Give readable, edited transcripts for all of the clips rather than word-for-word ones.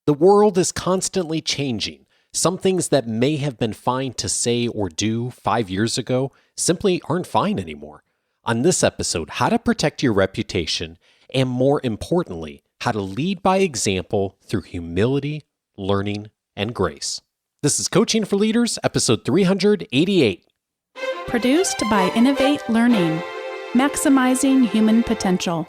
The world is constantly changing. Some things that may have been fine to say or do 5 years ago simply aren't fine anymore. On this episode, how to protect your reputation, and more importantly, how to lead by example through humility, learning, and grace. This is Coaching for Leaders, episode 388. Produced by Innovate Learning, maximizing human potential.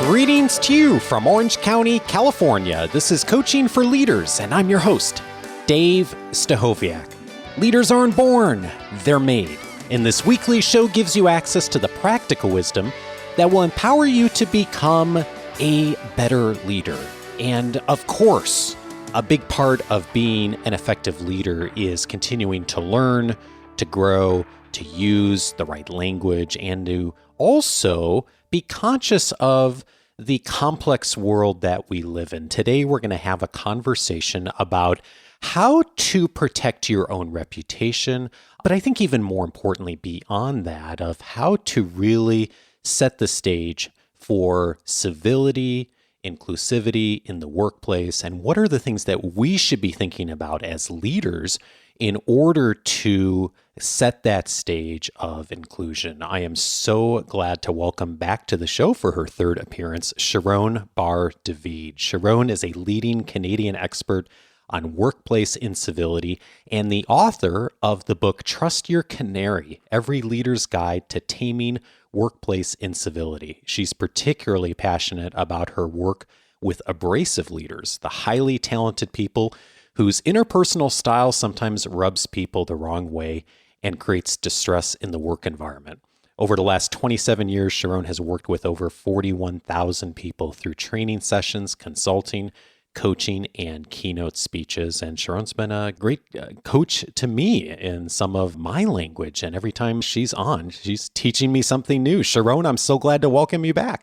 Greetings to you from Orange County, California. This is Coaching for Leaders, and I'm your host, Dave Stachowiak. Leaders aren't born, they're made. And this weekly show gives you access to the practical wisdom that will empower you to become a better leader. And of course, a big part of being an effective leader is continuing to learn, to grow, to use the right language, and to also be conscious of the complex world that we live in. Today, we're going to have a conversation about how to protect your own reputation, but I think even more importantly, beyond that, of how to really set the stage for civility, inclusivity in the workplace, and what are the things that we should be thinking about as leaders in order to set that stage of inclusion. I am so glad to welcome back to the show for her third appearance, Sharone Bar-David. Sharone is a leading Canadian expert on workplace incivility and the author of the book Trust Your Canary, Every Leader's Guide to Taming Workplace Incivility. She's particularly passionate about her work with abrasive leaders, the highly talented people whose interpersonal style sometimes rubs people the wrong way and creates distress in the work environment. Over the last 27 years, Sharone has worked with over 41,000 people through training sessions, consulting, coaching, and keynote speeches. And Sharone's been a great coach to me in some of my language. And every time she's on, she's teaching me something new. Sharone, I'm so glad to welcome you back.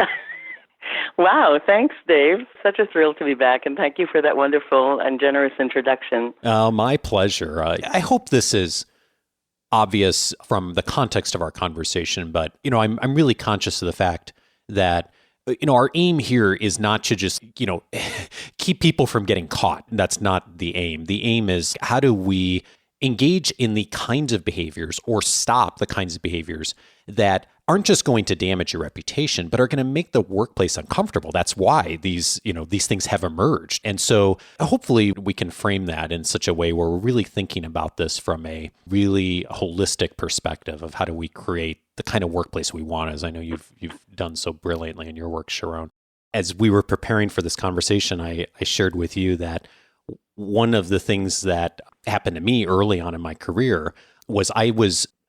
Wow, thanks, Dave. Such a thrill to be back, and thank you for that wonderful and generous introduction. My pleasure. I hope this is obvious from the context of our conversation, but I'm really conscious of the fact that our aim here is not to just keep people from getting caught. That's not the aim. The aim is how do we engage in the kinds of behaviors or stop the kinds of behaviors that aren't just going to damage your reputation, but are going to make the workplace uncomfortable. That's why these things have emerged. And so hopefully we can frame that in such a way where we're really thinking about this from a really holistic perspective of how do we create the kind of workplace we want, as I know you've done so brilliantly in your work, Sharone. As we were preparing for this conversation, I shared with you that one of the things that happened to me early on in my career was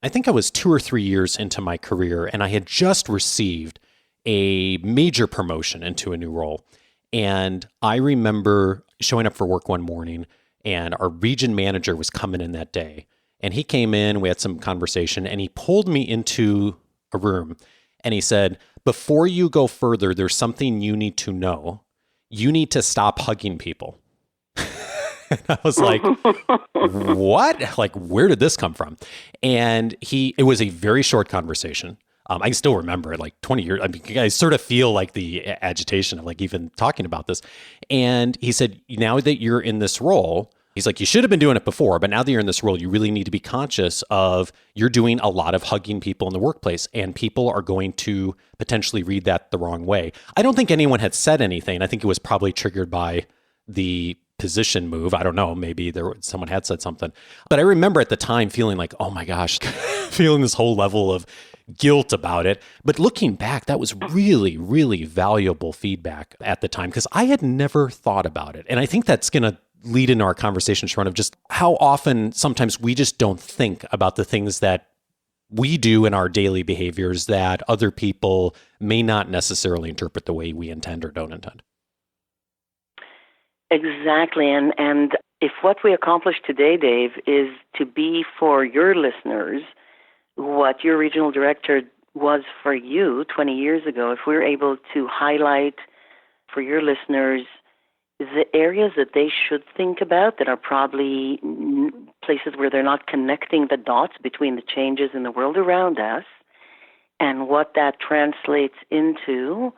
I think I was 2 or 3 years into my career, and I had just received a major promotion into a new role. And I remember showing up for work one morning, and our region manager was coming in that day. And he came in, we had some conversation, and he pulled me into a room, and he said, "Before you go further, there's something you need to know. You need to stop hugging people." And I was like, what? Like, where did this come from? And it was a very short conversation. I can still remember it, like 20 years. I mean, I sort of feel like the agitation of like even talking about this. And he said, now that you're in this role, he's like, you should have been doing it before, but now that you're in this role, you really need to be conscious of you're doing a lot of hugging people in the workplace, and people are going to potentially read that the wrong way. I don't think anyone had said anything. I think it was probably triggered by the position move. I don't know, maybe someone had said something. But I remember at the time feeling like, oh my gosh, feeling this whole level of guilt about it. But looking back, that was really, really valuable feedback at the time because I had never thought about it. And I think that's going to lead into our conversation, Sharone, of just how often sometimes we just don't think about the things that we do in our daily behaviors that other people may not necessarily interpret the way we intend or don't intend. Exactly. And if what we accomplish today, Dave, is to be for your listeners what your regional director was for you 20 years ago, if we're able to highlight for your listeners the areas that they should think about that are probably places where they're not connecting the dots between the changes in the world around us and what that translates into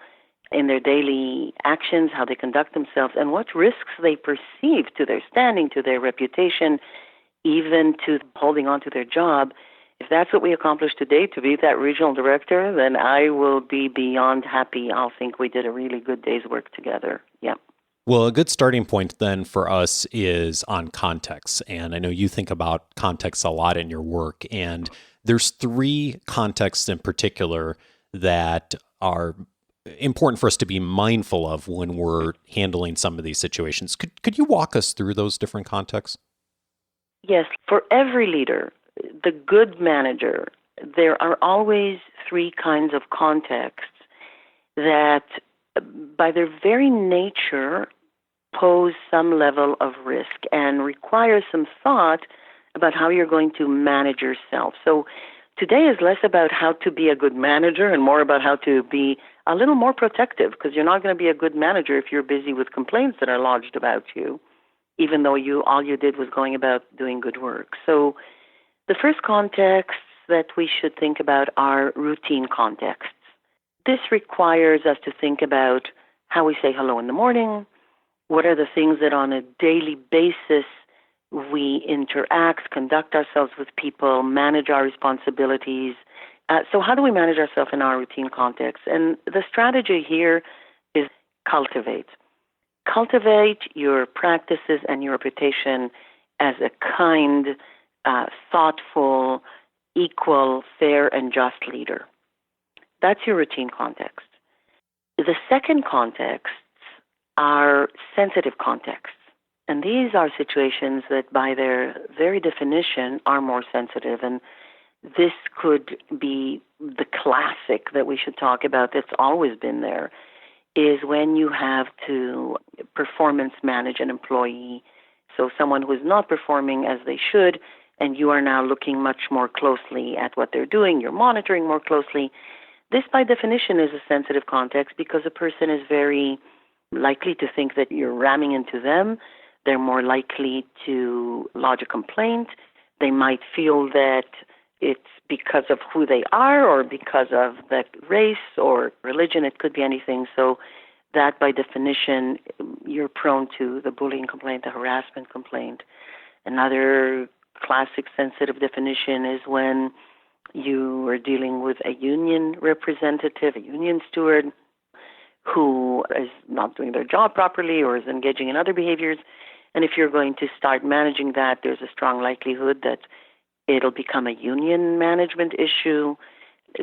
in their daily actions, how they conduct themselves, and what risks they perceive to their standing, to their reputation, even to holding on to their job. If that's what we accomplished today, to be that regional director, then I will be beyond happy. I'll think we did a really good day's work together. Yeah. Well, a good starting point then for us is on context. And I know you think about context a lot in your work. And there's 3 contexts in particular that are important for us to be mindful of when we're handling some of these situations. Could you walk us through those different contexts? Yes. For every leader, the good manager, there are always 3 kinds of contexts that, by their very nature, pose some level of risk and require some thought about how you're going to manage yourself. So today is less about how to be a good manager and more about how to be a little more protective, because you're not going to be a good manager if you're busy with complaints that are lodged about you, even though all you did was going about doing good work. So the first contexts that we should think about are routine contexts. This requires us to think about how we say hello in the morning, what are the things that on a daily basis we interact, conduct ourselves with people, manage our responsibilities. So how do we manage ourselves in our routine context? And the strategy here is cultivate. Cultivate your practices and your reputation as a kind, thoughtful, equal, fair, and just leader. That's your routine context. The second contexts are sensitive contexts. And these are situations that by their very definition are more sensitive. And this could be the classic that we should talk about that's always been there, is when you have to performance manage an employee. So someone who is not performing as they should, and you are now looking much more closely at what they're doing, you're monitoring more closely. This by definition is a sensitive context because a person is very likely to think that you're ramming into them. They're more likely to lodge a complaint. They might feel that it's because of who they are or because of that race or religion. It could be anything. So that by definition, you're prone to the bullying complaint, the harassment complaint. Another classic sensitive definition is when you are dealing with a union representative, a union steward, who is not doing their job properly or is engaging in other behaviors. And if you're going to start managing that, there's a strong likelihood that it'll become a union management issue.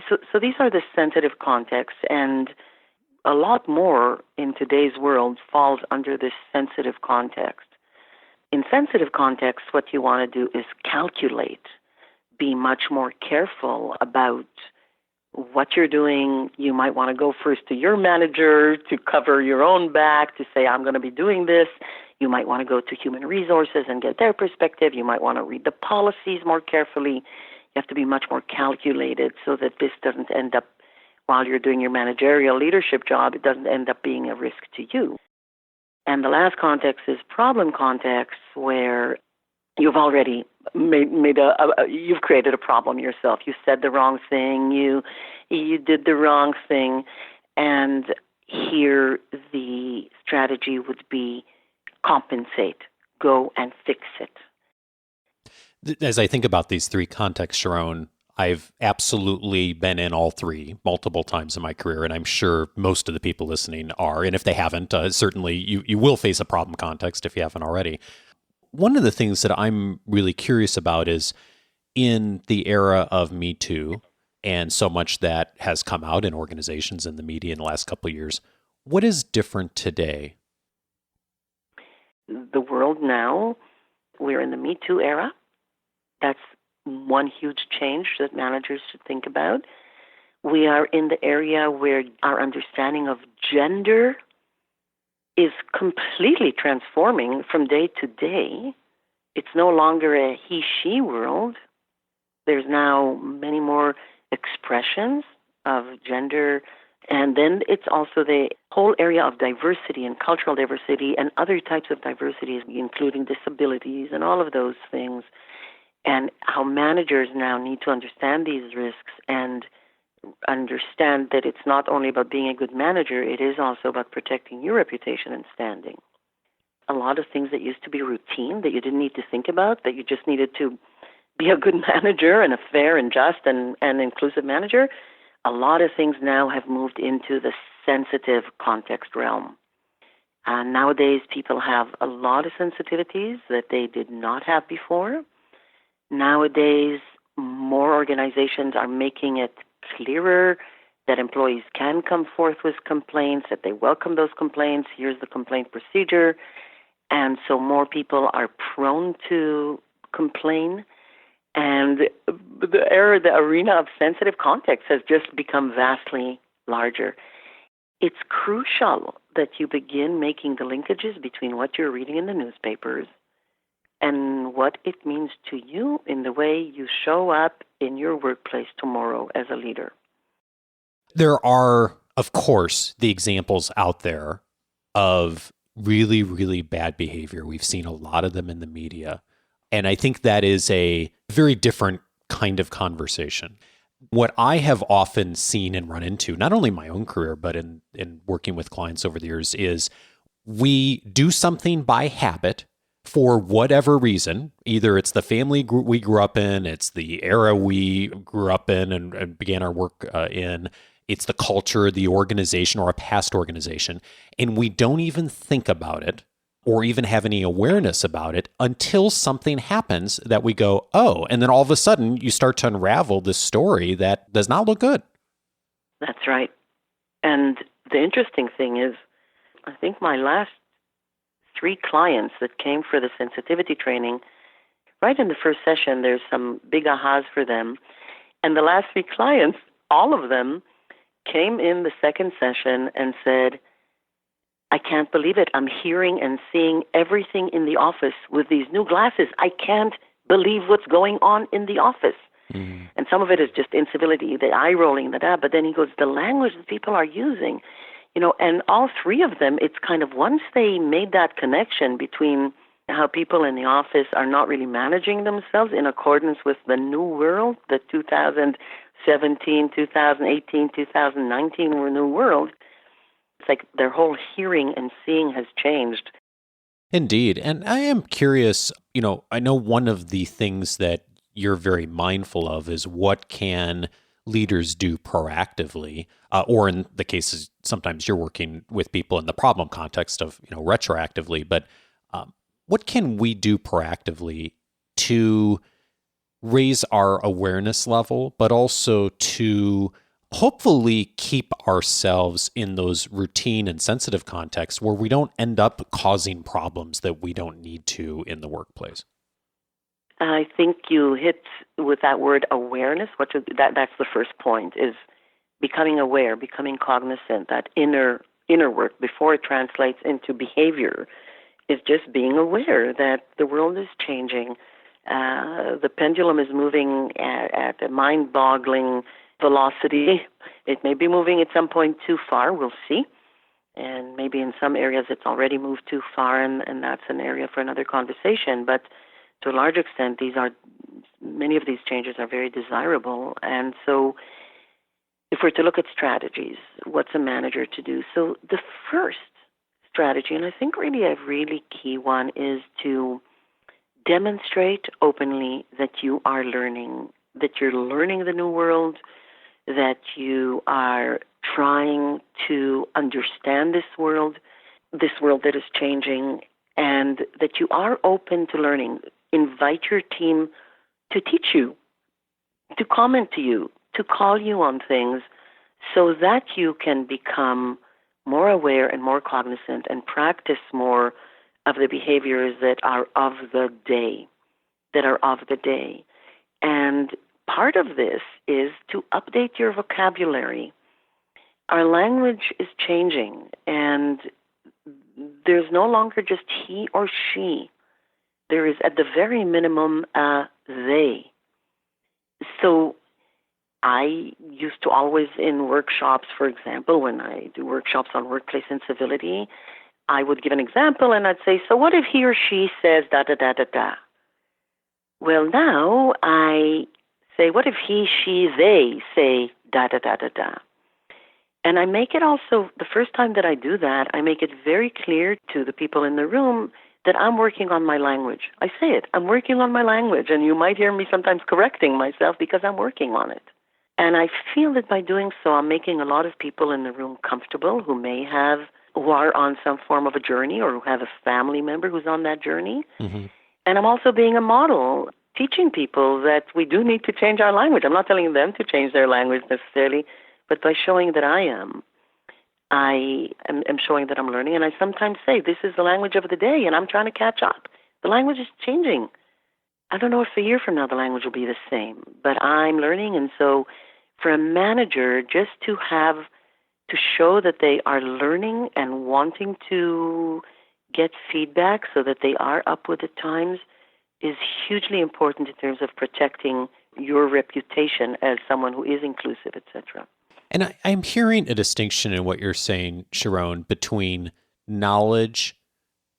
So these are the sensitive contexts, and a lot more in today's world falls under this sensitive context. In sensitive contexts, what you want to do is calculate, be much more careful about what you're doing. You might want to go first to your manager to cover your own back, to say, I'm going to be doing this. You might want to go to human resources and get their perspective. You might want to read the policies more carefully. You have to be much more calculated so that this doesn't end up, while you're doing your managerial leadership job, it doesn't end up being a risk to you. And the last context is problem contexts, where you've already you've created a problem yourself. You said the wrong thing. You did the wrong thing. And here the strategy would be compensate, go and fix it. As I think about these 3 contexts, Sharone, I've absolutely been in all 3 multiple times in my career, and I'm sure most of the people listening are. And if they haven't, certainly you will face a problem context if you haven't already. One of the things that I'm really curious about is in the era of Me Too and so much that has come out in organizations and the media in the last couple of years, what is different today? The world now, we're in the Me Too era. That's one huge change that managers should think about. We are in the area where our understanding of gender is completely transforming from day to day. It's no longer a he-she world. There's now many more expressions of gender. And then it's also the whole area of diversity and cultural diversity and other types of diversities, including disabilities and all of those things. And how managers now need to understand these risks and understand that it's not only about being a good manager, it is also about protecting your reputation and standing. A lot of things that used to be routine, that you didn't need to think about, that you just needed to be a good manager and a fair and just and inclusive manager, a lot of things now have moved into the sensitive context realm. Nowadays, people have a lot of sensitivities that they did not have before. Nowadays, more organizations are making it clearer that employees can come forth with complaints, that they welcome those complaints. Here's the complaint procedure. And so more people are prone to complain. And the arena of sensitive context has just become vastly larger. It's crucial that you begin making the linkages between what you're reading in the newspapers and what it means to you in the way you show up in your workplace tomorrow as a leader. There are, of course, the examples out there of really, really bad behavior. We've seen a lot of them in the media. And I think that is a very different kind of conversation. What I have often seen and run into, not only in my own career, but in working with clients over the years, is we do something by habit for whatever reason. Either it's the family group we grew up in, it's the era we grew up in and began our work in, it's the culture, the organization, or a past organization, and we don't even think about it or even have any awareness about it until something happens that we go, oh, and then all of a sudden you start to unravel this story that does not look good. That's right. And the interesting thing is, I think my last 3 clients that came for the sensitivity training, right in the first session, there's some big ahas for them. And the last 3 clients, all of them came in the second session and said, I can't believe it. I'm hearing and seeing everything in the office with these new glasses. I can't believe what's going on in the office. Mm. And some of it is just incivility, the eye rolling, but then he goes, the language that people are using, and all 3 of them, it's kind of once they made that connection between how people in the office are not really managing themselves in accordance with the new world, the 2017, 2018, 2019 new world, it's like their whole hearing and seeing has changed. Indeed. And I am curious, I know one of the things that you're very mindful of is what can leaders do proactively, or in the cases, sometimes you're working with people in the problem context of, retroactively, but what can we do proactively to raise our awareness level, but also to hopefully keep ourselves in those routine and sensitive contexts where we don't end up causing problems that we don't need to in the workplace? I think you hit with that word awareness. That's the first point, is becoming aware, becoming cognizant, that inner work before it translates into behavior is just being aware that the world is changing. The pendulum is moving at a mind-boggling velocity. It may be moving at some point too far, we'll see. And maybe in some areas it's already moved too far, and that's an area for another conversation. But to a large extent, many of these changes are very desirable. And so if we're to look at strategies, what's a manager to do? So the first strategy, and I think really a really key one, is to demonstrate openly that you are learning, that you're learning the new world, that you are trying to understand this world that is changing, and that you are open to learning. Invite your team to teach you, to comment to you, to call you on things so that you can become more aware and more cognizant and practice more of the behaviors that are of the day, And part of this is to update your vocabulary. Our language is changing, and there's no longer just he or she. There is, at the very minimum, a they. So I used to always, in workshops, for example, when I do workshops on workplace incivility, I would give an example and I'd say, so what if he or she says da-da-da-da-da? Well, now I say, what if he, she, they say da, da, da, da, da. And I make it also, the first time that I do that, I make it very clear to the people in the room that I'm working on my language. I say it, I'm working on my language, and you might hear me sometimes correcting myself because I'm working on it. And I feel that by doing so, I'm making a lot of people in the room comfortable who are on some form of a journey or who have a family member who's on that journey. Mm-hmm. And I'm also being a model, teaching people that we do need to change our language. I'm not telling them to change their language necessarily, but by showing that I am showing that I'm learning. And I sometimes say, this is the language of the day, and I'm trying to catch up. The language is changing. I don't know if a year from now the language will be the same, but I'm learning. And so for a manager, just to show that they are learning and wanting to get feedback so that they are up with the times is hugely important in terms of protecting your reputation as someone who is inclusive, etc. And I'm hearing a distinction in what you're saying, Sharone, between knowledge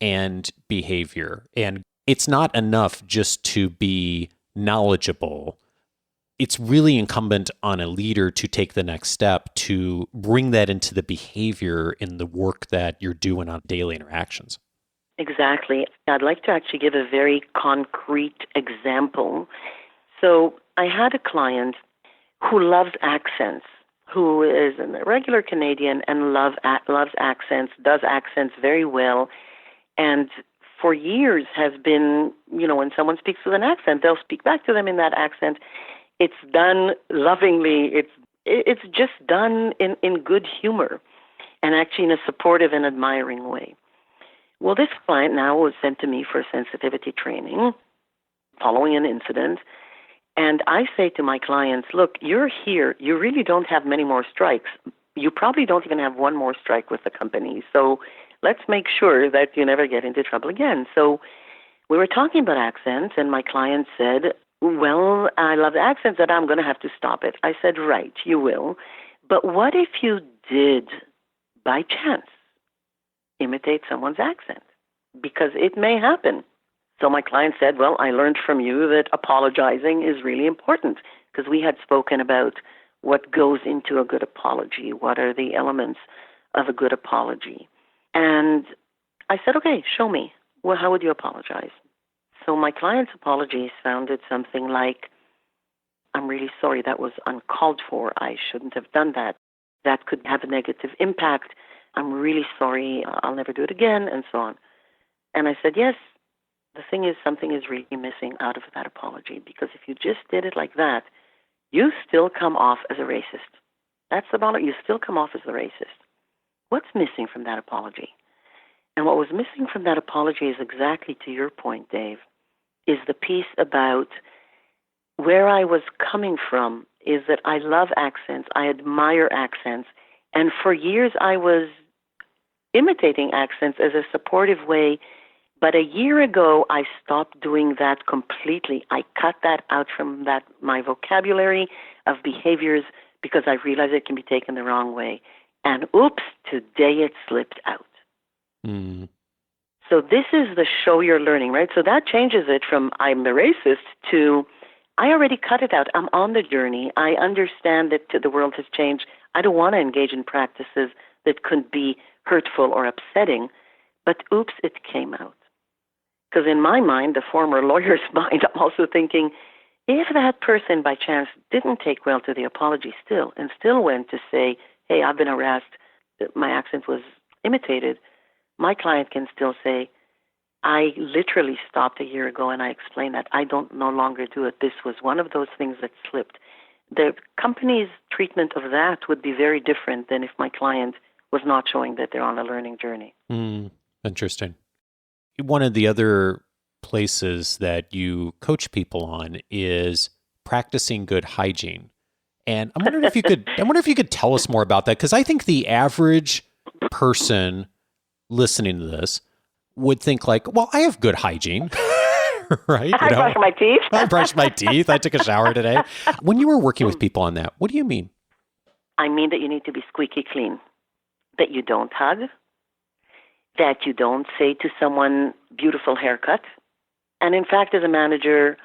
and behavior. And it's not enough just to be knowledgeable. It's really incumbent on a leader to take the next step to bring that into the behavior in the work that you're doing on daily interactions. Exactly. I'd like to actually give a very concrete example. So I had a client who loves accents, who is a regular Canadian and loves accents, does accents very well, and for years has been, when someone speaks with an accent, they'll speak back to them in that accent. It's done lovingly. It's just done in good humor and actually in a supportive and admiring way. Well, this client now was sent to me for sensitivity training following an incident. And I say to my clients, look, you're here. You really don't have many more strikes. You probably don't even have one more strike with the company. So let's make sure that you never get into trouble again. So we were talking about accents, and my client said, well, I love the accents, and I'm going to have to stop it. I said, right, you will. But what if you did, by chance, imitate someone's accent? Because it may happen. So my client said, well, I learned from you that apologizing is really important, because we had spoken about what goes into a good apology, what are the elements of a good apology. And I said, okay, show me. Well, how would you apologize? So my client's apology sounded something like, I'm really sorry, that was uncalled for. I shouldn't have done that. That could have a negative impact. I'm really sorry. I'll never do it again, and so on. And I said, yes, the thing is, something is really missing out of that apology, because if you just did it like that, you still come off as a racist. That's the bottom. You still come off as the racist. What's missing from that apology? And what was missing from that apology is exactly to your point, Dave, is the piece about where I was coming from is that I love accents, I admire accents, and for years I was imitating accents as a supportive way, but a year ago I stopped doing that completely. I cut that out from my vocabulary of behaviors because I realized it can be taken the wrong way. And oops, today it slipped out. Mm. So this is the show you're learning, right? So that changes it from I'm the racist to I already cut it out. I'm on the journey. I understand that the world has changed. I don't want to engage in practices that could be hurtful or upsetting, but oops, it came out. Because in my mind, the former lawyer's mind, I'm also thinking, if that person by chance didn't take well to the apology still went to say, hey, I've been harassed, my accent was imitated, my client can still say, I literally stopped a year ago and I explained that I don't no longer do it. This was one of those things that slipped. The company's treatment of that would be very different than if my client was not showing that they're on a learning journey. Interesting. One of the other places that you coach people on is practicing good hygiene. And I'm wondering if you could tell us more about that, because I think the average person listening to this would think like, well, I have good hygiene, right? I brush my teeth. I brushed my teeth. I took a shower today. When you were working with people on that, what do you mean? I mean that you need to be squeaky clean, that you don't hug, that you don't say to someone, beautiful haircut. And in fact, as a manager,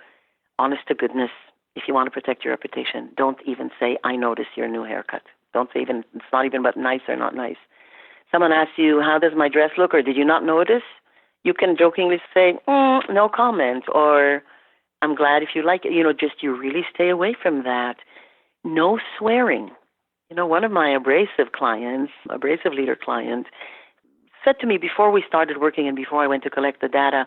honest to goodness, if you want to protect your reputation, don't even say, I noticed your new haircut. Don't say even, it's not even about nice or not nice. Someone asks you, how does my dress look, or did you not notice? You can jokingly say, no comment, or I'm glad if you like it. Just you really stay away from that. No swearing. One of my abrasive leader clients, said to me before we started working and before I went to collect the data,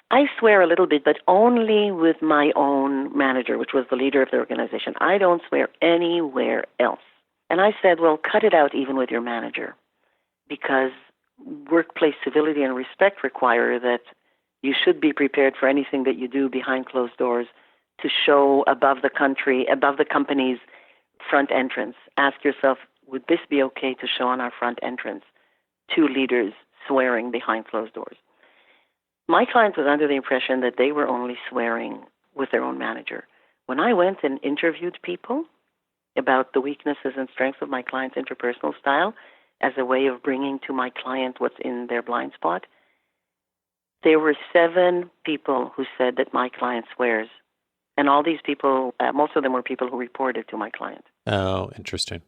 I swear a little bit, but only with my own manager, which was the leader of the organization. I don't swear anywhere else. And I said, well, cut it out even with your manager, because workplace civility and respect require that you should be prepared for anything that you do behind closed doors to show above the company's front entrance. Ask yourself, would this be okay to show on our front entrance? Two leaders swearing behind closed doors. My client was under the impression that they were only swearing with their own manager. When I went and interviewed people about the weaknesses and strengths of my client's interpersonal style as a way of bringing to my client what's in their blind spot, there were 7 people who said that my client swears. And all these people, most of them were people who reported to my client. Oh, interesting.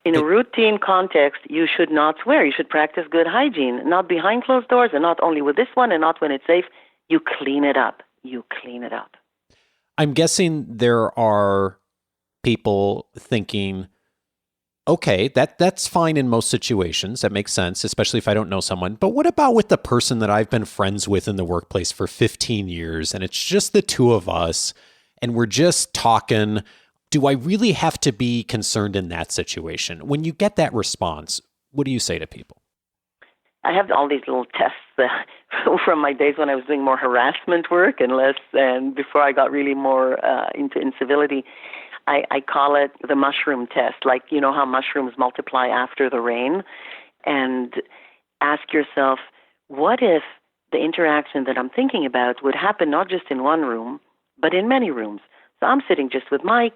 In a routine context, you should not swear. You should practice good hygiene, not behind closed doors, and not only with this one and not when it's safe. You clean it up. I'm guessing there are people thinking, okay, that's fine in most situations. That makes sense, especially if I don't know someone. But what about with the person that I've been friends with in the workplace for 15 years, and it's just the two of us, and we're just talking? Do I really have to be concerned in that situation? When you get that response, what do you say to people? I have all these little tests from my days when I was doing more harassment work and before I got really more into incivility. I call it the mushroom test, like how mushrooms multiply after the rain. And ask yourself, what if the interaction that I'm thinking about would happen not just in one room, but in many rooms? So I'm sitting just with my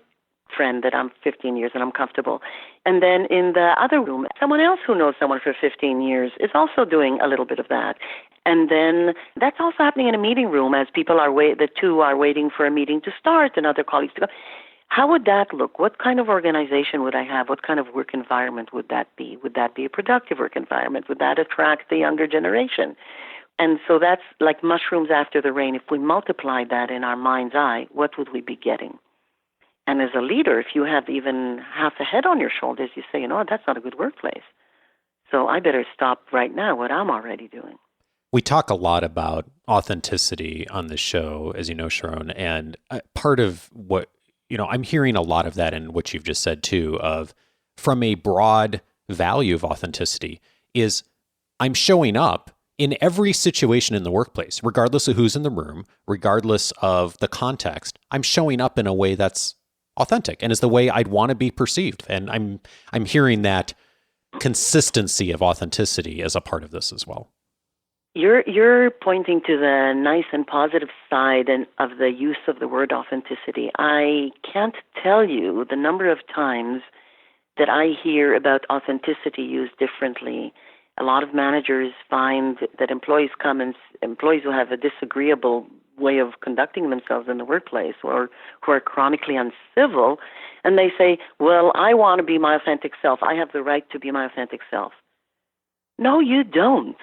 friend that I'm 15 years and I'm comfortable. And then in the other room, someone else who knows someone for 15 years is also doing a little bit of that. And then that's also happening in a meeting room as people the two are waiting for a meeting to start and other colleagues to go. How would that look? What kind of organization would I have? What kind of work environment would that be? Would that be a productive work environment? Would that attract the younger generation? And so that's like mushrooms after the rain. If we multiplied that in our mind's eye, what would we be getting? And as a leader, if you have even half a head on your shoulders, you say, that's not a good workplace. So I better stop right now what I'm already doing. We talk a lot about authenticity on the show, as you know, Sharone, and part of what, I'm hearing a lot of that in what you've just said too, of from a broad value of authenticity is I'm showing up in every situation in the workplace, regardless of who's in the room, regardless of the context. I'm showing up in a way that's authentic and is the way I'd want to be perceived. And I'm hearing that consistency of authenticity as a part of this as well. You're pointing to the nice and positive side of the use of the word authenticity. I can't tell you the number of times that I hear about authenticity used differently. A lot of managers find that employees who have a disagreeable way of conducting themselves in the workplace or who are chronically uncivil, and they say, well, I want to be my authentic self. I have the right to be my authentic self. No, you don't.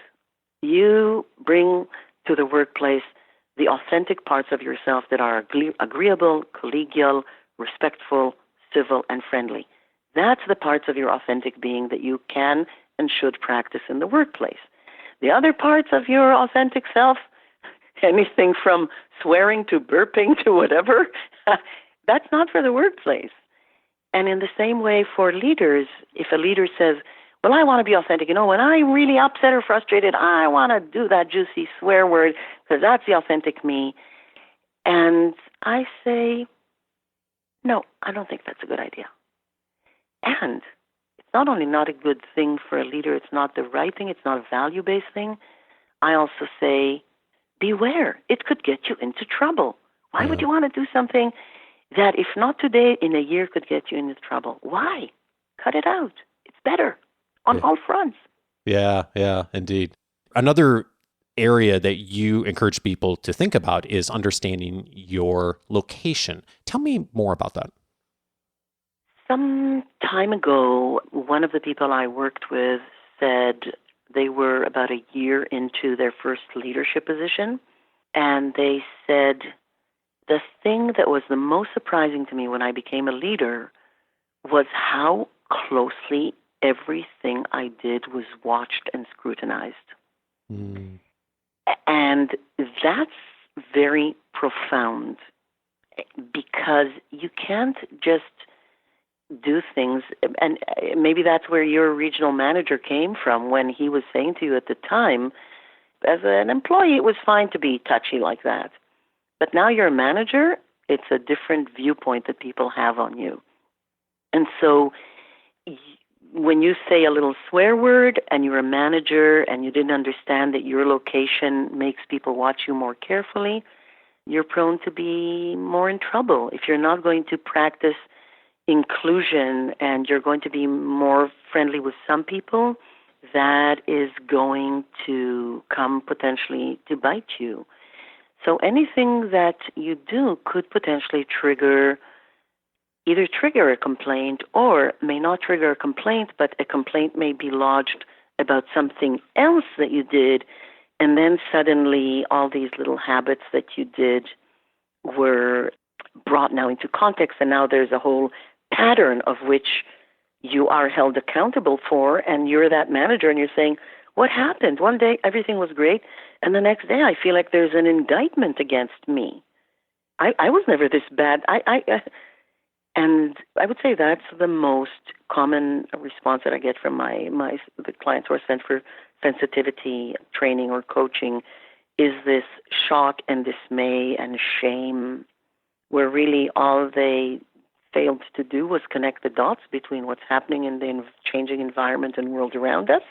You bring to the workplace the authentic parts of yourself that are agreeable, collegial, respectful, civil, and friendly. That's the parts of your authentic being that you can and should practice in the workplace. The other parts of your authentic self, anything from swearing to burping to whatever, that's not for the workplace. And in the same way for leaders, if a leader says, well, I want to be authentic. When I'm really upset or frustrated, I want to do that juicy swear word because that's the authentic me. And I say, no, I don't think that's a good idea. And it's not only not a good thing for a leader, it's not the right thing, it's not a value-based thing. I also say, beware. It could get you into trouble. Why would you want to do something that, if not today, in a year could get you into trouble? Why? Cut it out. It's better on all fronts. Yeah, indeed. Another area that you encourage people to think about is understanding your location. Tell me more about that. Some time ago, one of the people I worked with said they were about a year into their first leadership position, and they said, the thing that was the most surprising to me when I became a leader was how closely everything I did was watched and scrutinized. Mm. And that's very profound, because you can't just do things, and maybe that's where your regional manager came from when he was saying to you at the time, as an employee, it was fine to be touchy like that. But now you're a manager, it's a different viewpoint that people have on you. And so when you say a little swear word and you're a manager and you didn't understand that your location makes people watch you more carefully, you're prone to be more in trouble. If you're not going to practice inclusion and you're going to be more friendly with some people, that is going to come potentially to bite you. So anything that you do could potentially either trigger a complaint or may not trigger a complaint, but a complaint may be lodged about something else that you did, and then suddenly all these little habits that you did were brought now into context, and now there's a whole pattern of which you are held accountable for, and you're that manager, and you're saying, what happened? One day everything was great, and the next day I feel like there's an indictment against me. I was never this bad. And I would say that's the most common response that I get from the clients who are sent for sensitivity training or coaching, is this shock and dismay and shame, where really all they failed to do was connect the dots between what's happening in the changing environment and world around us,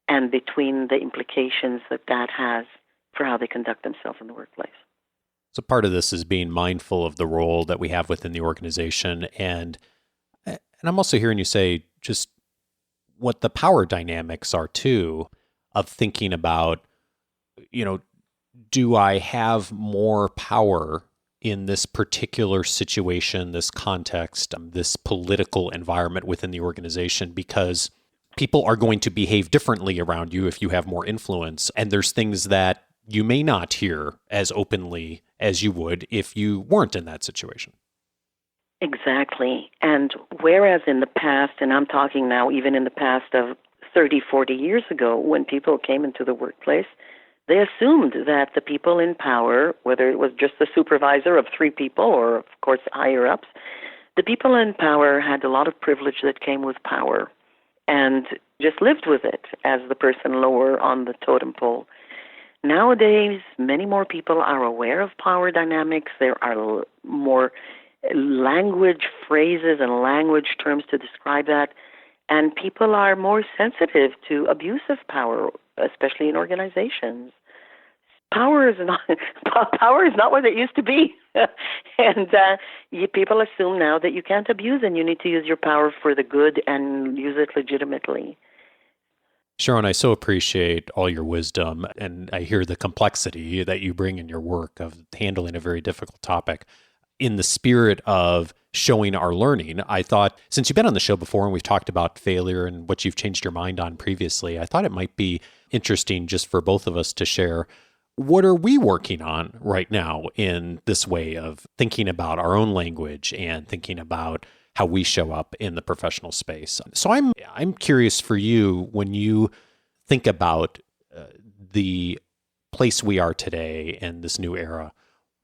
and between the implications that that has for how they conduct themselves in the workplace. So part of this is being mindful of the role that we have within the organization. And I'm also hearing you say just what the power dynamics are too, of thinking about, do I have more power in this particular situation, this context, this political environment within the organization, because people are going to behave differently around you if you have more influence. And there's things that you may not hear as openly as you would if you weren't in that situation. Exactly. And whereas in the past, and I'm talking now even in the past of 30, 40 years ago, when people came into the workplace, they assumed that the people in power, whether it was just the supervisor of 3 people or, of course, higher-ups, the people in power had a lot of privilege that came with power and just lived with it as the person lower on the totem pole. Nowadays, many more people are aware of power dynamics. There are more language phrases and language terms to describe that, and people are more sensitive to abuse of power, especially in organizations. Power is not what it used to be, and people assume now that you can't abuse and you need to use your power for the good and use it legitimately. Sharone, I so appreciate all your wisdom, and I hear the complexity that you bring in your work of handling a very difficult topic. In the spirit of showing our learning, I thought, since you've been on the show before and we've talked about failure and what you've changed your mind on previously, I thought it might be interesting just for both of us to share, what are we working on right now in this way of thinking about our own language and thinking about how we show up in the professional space. So I'm curious for you, when you think about the place we are today and this new era,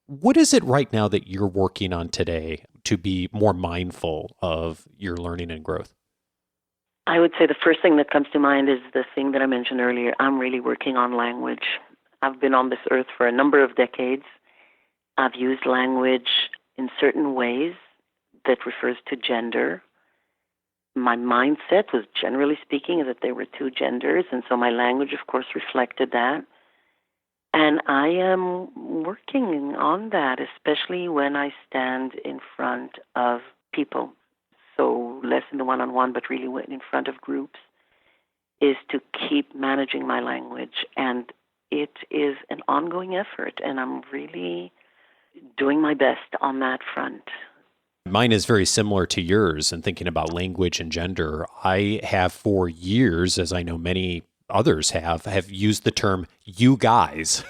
what is it right now that you're working on today to be more mindful of your learning and growth? I would say the first thing that comes to mind is the thing that I mentioned earlier. I'm really working on language. I've been on this earth for a number of decades. I've used language in certain ways that refers to gender. My mindset was, generally speaking, that there were 2 genders, and so my language, of course, reflected that. And I am working on that, especially when I stand in front of people. So less in the one-on-one, but really in front of groups, is to keep managing my language. And it is an ongoing effort, and I'm really doing my best on that front. Mine is very similar to yours in thinking about language and gender. I have for years, as I know many others have used the term you guys.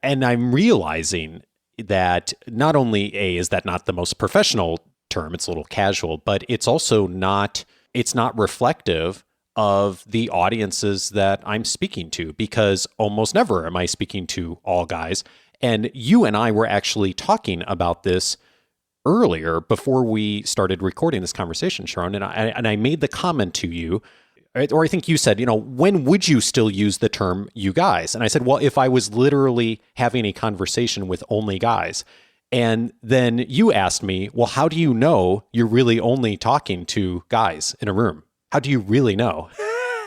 And I'm realizing that not only is that not the most professional term, it's a little casual, but it's also not reflective of the audiences that I'm speaking to, because almost never am I speaking to all guys. And you and I were actually talking about this earlier before we started recording this conversation, Sharone, and I made the comment to you, or I think you said, when would you still use the term you guys? And I said, well, if I was literally having a conversation with only guys. And then you asked me, well, how do you know you're really only talking to guys in a room? How do you really know?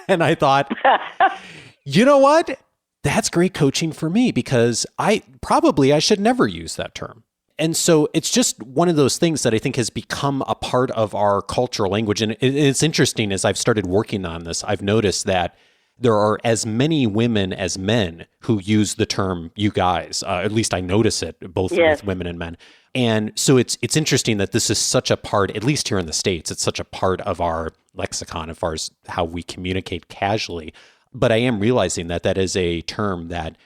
And I thought, you know what? That's great coaching for me, because I should never use that term. And so it's just one of those things that I think has become a part of our cultural language. And it's interesting, as I've started working on this, I've noticed that there are as many women as men who use the term you guys. At least I notice it both with women and men. And so it's interesting that this is such a part, at least here in the States, it's such a part of our lexicon as far as how we communicate casually. But I am realizing that that is a term that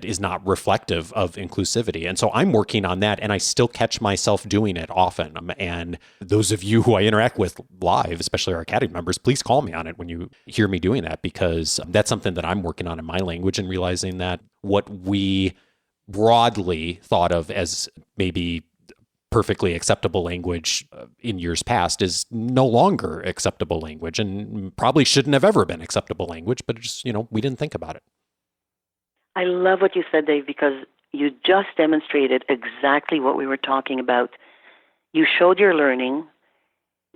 is not reflective of inclusivity. And so I'm working on that, and I still catch myself doing it often. And those of you who I interact with live, especially our Academy members, please call me on it when you hear me doing that, because that's something that I'm working on in my language, and realizing that what we broadly thought of as maybe perfectly acceptable language in years past is no longer acceptable language, and probably shouldn't have ever been acceptable language, but just, we didn't think about it. I love what you said, Dave, because you just demonstrated exactly what we were talking about. You showed your learning,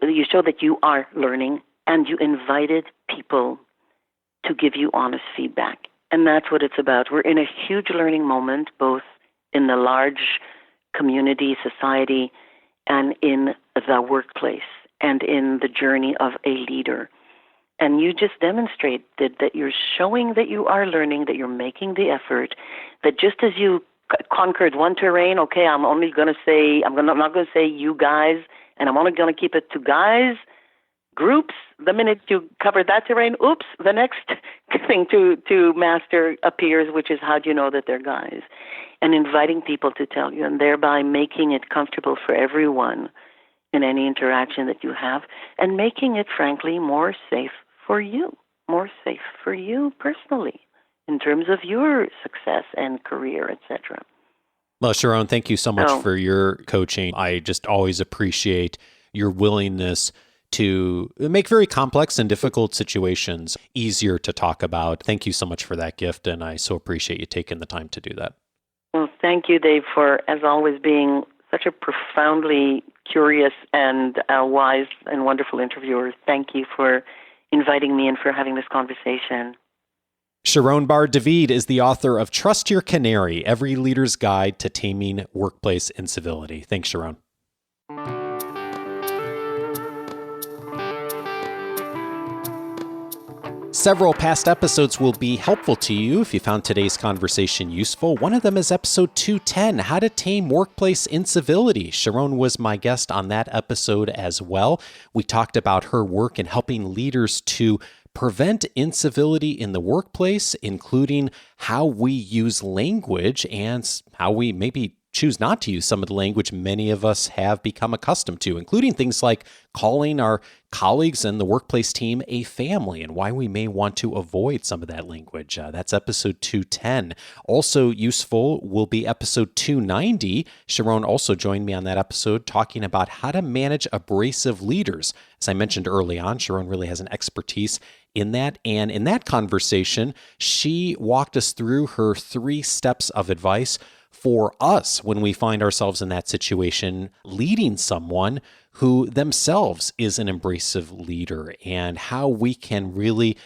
you showed that you are learning, and you invited people to give you honest feedback. And that's what it's about. We're in a huge learning moment, both in the large community, society, and in the workplace, and in the journey of a leader. And you just demonstrated that you're showing that you are learning, that you're making the effort, that just as you conquered one terrain, okay, I'm not going to say you guys, and I'm only going to keep it to guys, groups. The minute you cover that terrain, oops, the next thing to master appears, which is how do you know that they're guys? And inviting people to tell you, and thereby making it comfortable for everyone in any interaction that you have, and making it, frankly, more safe for you personally, in terms of your success and career, etc. Well, Sharone, thank you so much for your coaching. I just always appreciate your willingness to make very complex and difficult situations easier to talk about. Thank you so much for that gift, and I so appreciate you taking the time to do that. Well, thank you, Dave, for, as always, being such a profoundly curious and wise and wonderful interviewer. Thank you for inviting me and for having this conversation. Sharone Bar-David is the author of Trust Your Canary, Every Leader's Guide to Taming Workplace Incivility. Thanks, Sharone. Several past episodes will be helpful to you if you found today's conversation useful. One of them is episode 210, How to Tame Workplace Incivility. Sharone was my guest on that episode as well. We talked about her work in helping leaders to prevent incivility in the workplace, including how we use language and how we maybe choose not to use some of the language many of us have become accustomed to, including things like calling our colleagues and the workplace team a family, and why we may want to avoid some of that language. That's episode 210. Also useful will be episode 290. Sharone also joined me on that episode talking about how to manage abrasive leaders. As I mentioned early on, Sharone really has an expertise in that. And in that conversation, she walked us through her 3 steps of advice for us when we find ourselves in that situation, leading someone who themselves is an abrasive leader, and how we can really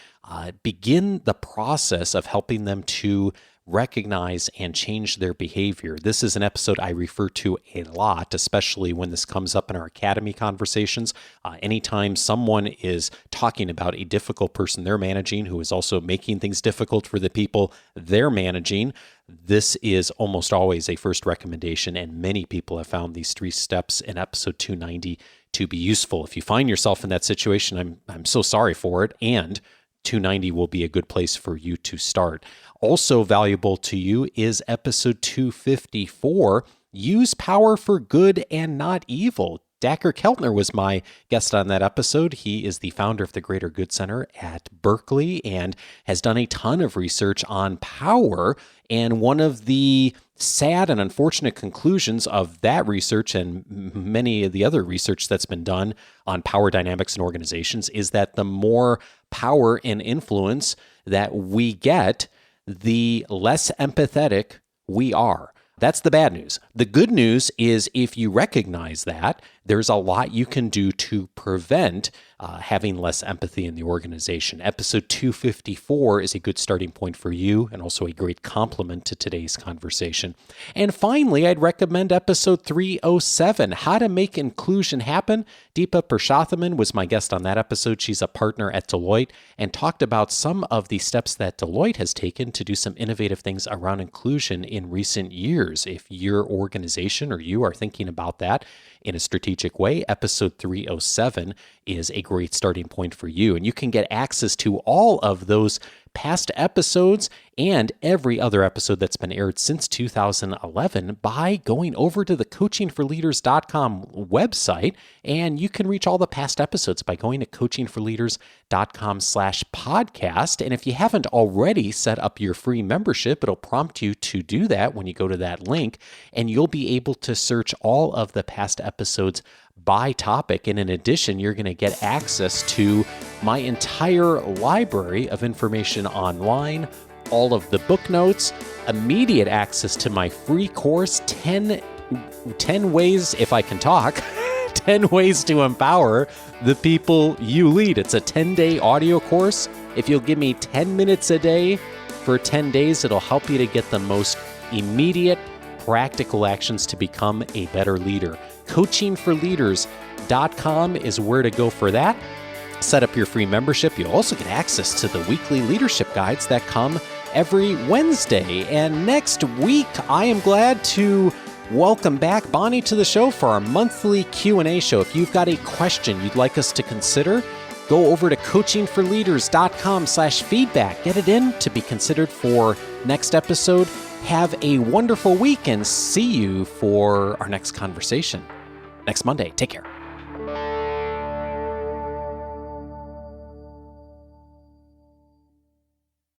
begin the process of helping them to recognize and change their behavior. This is an episode I refer to a lot, especially when this comes up in our academy conversations. Anytime someone is talking about a difficult person they're managing who is also making things difficult for the people they're managing, this is almost always a first recommendation, and many people have found these 3 steps in episode 290 to be useful. If you find yourself in that situation, I'm so sorry for it, and 290 will be a good place for you to start. Also valuable to you is episode 254, Use Power for Good and Not Evil. Dacher Keltner was my guest on that episode. He is the founder of the Greater Good Center at Berkeley and has done a ton of research on power. And one of the sad and unfortunate conclusions of that research and many of the other research that's been done on power dynamics in organizations is that the more power and influence that we get, the less empathetic we are. That's the bad news. The good news is if you recognize that, there's a lot you can do to prevent having less empathy in the organization. Episode 254 is a good starting point for you and also a great complement to today's conversation. And finally, I'd recommend episode 307, How to Make Inclusion Happen. Deepa Purushothaman was my guest on that episode. She's a partner at Deloitte and talked about some of the steps that Deloitte has taken to do some innovative things around inclusion in recent years. If your organization or you are thinking about that in a strategic way, episode 307 is a great starting point for you. And you can get access to all of those past episodes and every other episode that's been aired since 2011 by going over to the coachingforleaders.com website. And you can reach all the past episodes by going to coachingforleaders.com/podcast. And if you haven't already set up your free membership, it'll prompt you to do that when you go to that link, and you'll be able to search all of the past episodes by topic. And in addition, you're going to get access to my entire library of information online, all of the book notes, immediate access to my free course, 10 ways, if I can talk, 10 ways to empower the people you lead. It's a 10-day audio course. If you'll give me 10 minutes a day for 10 days, it'll help you to get the most immediate, practical actions to become a better leader. Coachingforleaders.com is where to go for that. Set up your free membership. You'll also get access to the weekly leadership guides that come every Wednesday. And next week, I am glad to welcome back Bonnie to the show for our monthly Q&A show. If you've got a question you'd like us to consider, go over to coachingforleaders.com/feedback. Get it in to be considered for next episode. Have a wonderful week and see you for our next conversation next Monday. Take care.